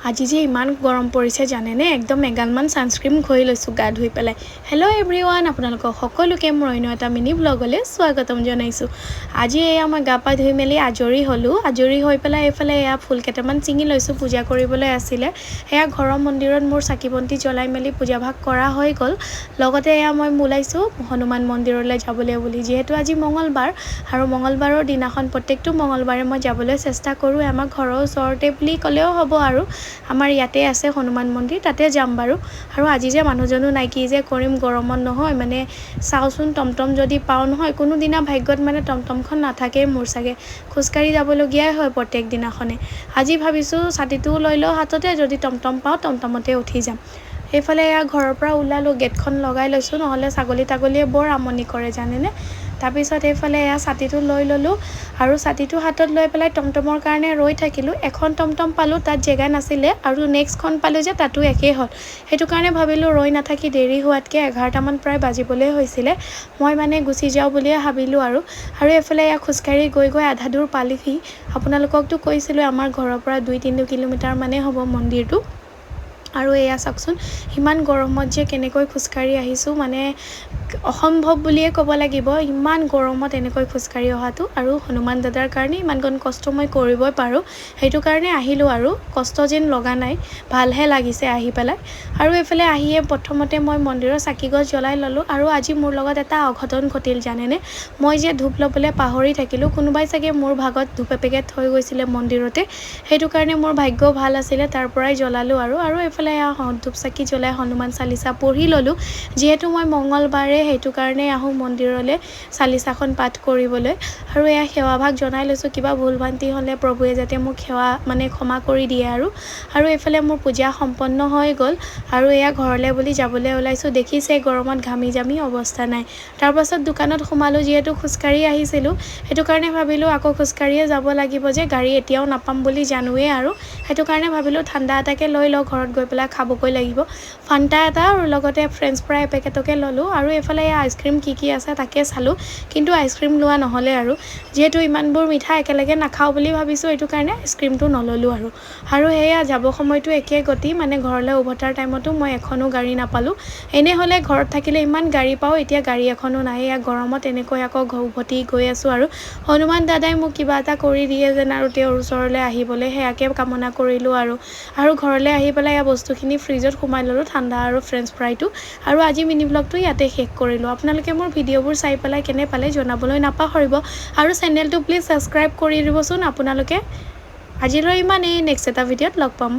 আজি যে ইমান গৰম পৰিছে জানেনে একদম এগালমান সানস্ক্ৰীম ঘঁহি লৈছোঁ গা ধুই পেলাই। হেল্ল' এভৰিৱান, আপোনালোকক সকলোকে মোৰ অন্য এটা মিনি ব্লগলৈ স্বাগতম জনাইছোঁ। আজি এয়া মই গা পা ধুই মেলি আজৰি হ'লোঁ। আজৰি হৈ পেলাই এইফালে এয়া ফুল কেইটামান ছিঙি লৈছোঁ, পূজা কৰিবলৈ আছিলে। এয়া ঘৰৰ মন্দিৰত মোৰ চাকি বন্তি জ্বলাই মেলি পূজা ভাগ কৰা হৈ গ'ল। লগতে এয়া মই ওলাইছোঁ হনুমান মন্দিৰলৈ যাবলৈ বুলি, যিহেতু আজি মঙলবাৰ আৰু মঙলবাৰৰ দিনাখন প্ৰত্যেকটো মঙলবাৰে মই যাবলৈ চেষ্টা কৰোঁ। আমাৰ ঘৰৰ ওচৰতে বুলি ক'লেও হ'ব আৰু আমাৰ ইয়াতে আছে হনুমান মন্দিৰ, তাতে যাম বাৰু। আৰু আজি যে মানুহজনো নাই, কি যে কৰিম গৰমত নহয় মানে চাওঁচোন টমটম যদি পাওঁ নহয়, কোনোদিনা ভাগ্যত মানে টমটমখন নাথাকেই মোৰ চাগে, খোজকাঢ়ি যাবলগীয়াই হয় প্ৰত্যেক দিনাখনে। আজি ভাবিছোঁ ছাতিটোও লৈ লওঁ হাততে, যদি টমটম পাওঁ টমটমতে উঠি যাম। এইফালে এয়া ঘৰৰ পৰা ওলালোঁ, গেটখন লগাই লৈছোঁ, নহ'লে ছাগলীয়ে বৰ আমনি কৰে জানেনে। তাৰপিছত এইফালে এয়া ছাতিটো লৈ ল'লোঁ আৰু ছাতিটো হাতত লৈ পেলাই টমটমৰ কাৰণে ৰৈ থাকিলোঁ। এখন টমটম পালোঁ, তাত জেগা নাছিলে, আৰু নেক্সটখন পালোঁ যে তাতো একেই হ'ল। সেইটো কাৰণে ভাবিলোঁ ৰৈ নাথাকি দেৰি হোৱাতকৈ 11টামান প্ৰায় বাজিবলৈ হৈছিলে, মই মানে গুচি যাওঁ বুলিয়ে ভাবিলোঁ আৰু এইফালে এয়া খোজকাঢ়ি গৈ আধা দূৰ পালোহি। আপোনালোককতো কৈছিলোঁ আমাৰ ঘৰৰ পৰা 2-3 কিলোমিটাৰ মানে হ'ব মন্দিৰটো। আৰু এয়া চাওকচোন ইমান গৰমত যে কেনেকৈ খোজকাঢ়ি আহিছোঁ, মানে অসম্ভৱ বুলিয়ে ক'ব লাগিব, ইমান গৰমত এনেকৈ খোজকাঢ়ি অহাটো। আৰু হনুমান দাদাৰ কাৰণে ইমানকণ কষ্ট মই কৰিবই পাৰোঁ, সেইটো কাৰণে আহিলোঁ আৰু কষ্ট যেন লগা নাই, ভালহে লাগিছে আহি পেলাই। আৰু এইফালে আহিয়ে প্ৰথমতে মই মন্দিৰৰ চাকিগছ জ্বলাই ল'লোঁ। আৰু আজি মোৰ লগত এটা অঘটন ঘটিল জানেনে, মই যে ধূপ ল'বলৈ পাহৰি থাকিলোঁ। কোনোবাই চাগে মোৰ ভাগত ধূপ এপেকেট থৈ গৈছিলে মন্দিৰতে, সেইটো কাৰণে মোৰ ভাগ্য ভাল আছিলে, তাৰ পৰাই জ্বলালোঁ আৰু এইফালে ধূপ চাকি জ্বলাই হনুমান চালিচা পঢ়ি ল'লোঁ। যিহেতু মই মঙলবাৰে সেইটো কাৰণে আহোঁ মন্দিৰলৈ চালিচাখন পাঠ কৰিবলৈ। আৰু এয়া সেৱাভাগ জনাই লৈছোঁ, কিবা ভুল ভ্ৰান্তি হ'লে প্ৰভুৱে যাতে মোক ক্ষমা কৰি দিয়ে আৰু এইফালে মোৰ পূজা সম্পন্ন হৈ গ'ল। আৰু এয়া ঘৰলৈ বুলি যাবলৈ ওলাইছোঁ, দেখিছে গৰমত ঘামি জামি অৱস্থা নাই। তাৰপাছত দোকানত সোমালোঁ, যিহেতু খোজকাঢ়ি আহিছিলোঁ, সেইটো কাৰণে ভাবিলোঁ আকৌ খোজকাঢ়িয়ে যাব লাগিব যে, গাড়ী এতিয়াও নাপাম বুলি জানোৱেই, আৰু সেইটো কাৰণে ভাবিলোঁ ঠাণ্ডা এটাকে লৈ লওঁ, ঘৰত গৈ পেলাই খাবগৈ লাগিব। ফান্টা এটা আৰু লগতে ফ্ৰেঞ্চ ফ্ৰাই এপেকেটকে ল'লোঁ। আৰু এইফালে এয়া আইচক্ৰীম কি আছে তাকে চালোঁ, কিন্তু আইচক্ৰীম লোৱা নহ'লে, আৰু যিহেতু ইমানবোৰ মিঠা একেলগে নাখাওঁ বুলি ভাবিছোঁ, এইটো কাৰণে আইচক্ৰীমটো নল'লোঁ আৰু সেয়া যাব সময়টো একে গতি, মানে ঘৰলৈ উভতাৰ টাইমতো মই এখনো গাড়ী নাপালোঁ। এনেহ'লে ঘৰত থাকিলে ইমান গাড়ী পাওঁ, এতিয়া গাড়ী এখনো নাই। এয়া গৰমত এনেকৈ আকৌ উভতি গৈ আছোঁ আৰু হনুমান দাদাই মোক কিবা এটা কৰি দিয়ে যেন আৰু তেওঁৰ ওচৰলৈ আহিবলৈ, সেয়াকে কামনা কৰিলোঁ আৰু ঘৰলৈ আহি পেলাই এয়া বস্তুখিনি ফ্ৰিজত সোমাই ল'লোঁ, ঠাণ্ডা আৰু ফ্ৰেঞ্চ ফ্ৰাইটো। আৰু আজি মিনি ব্লগটো ইয়াতে শেষ কৰিলোঁ। আপোনালোকে মোৰ ভিডিঅ'বোৰ চাই পেলাই কেনে পালে জনাবলৈ নাপাহৰিব, আৰু চেনেলটো প্লিজ ছাবস্ক্ৰাইব কৰি দিবচোন আপোনালোকে। আজিলৈ ইমানেই, নেক্সট এটা ভিডিঅ'ত লগ পাম।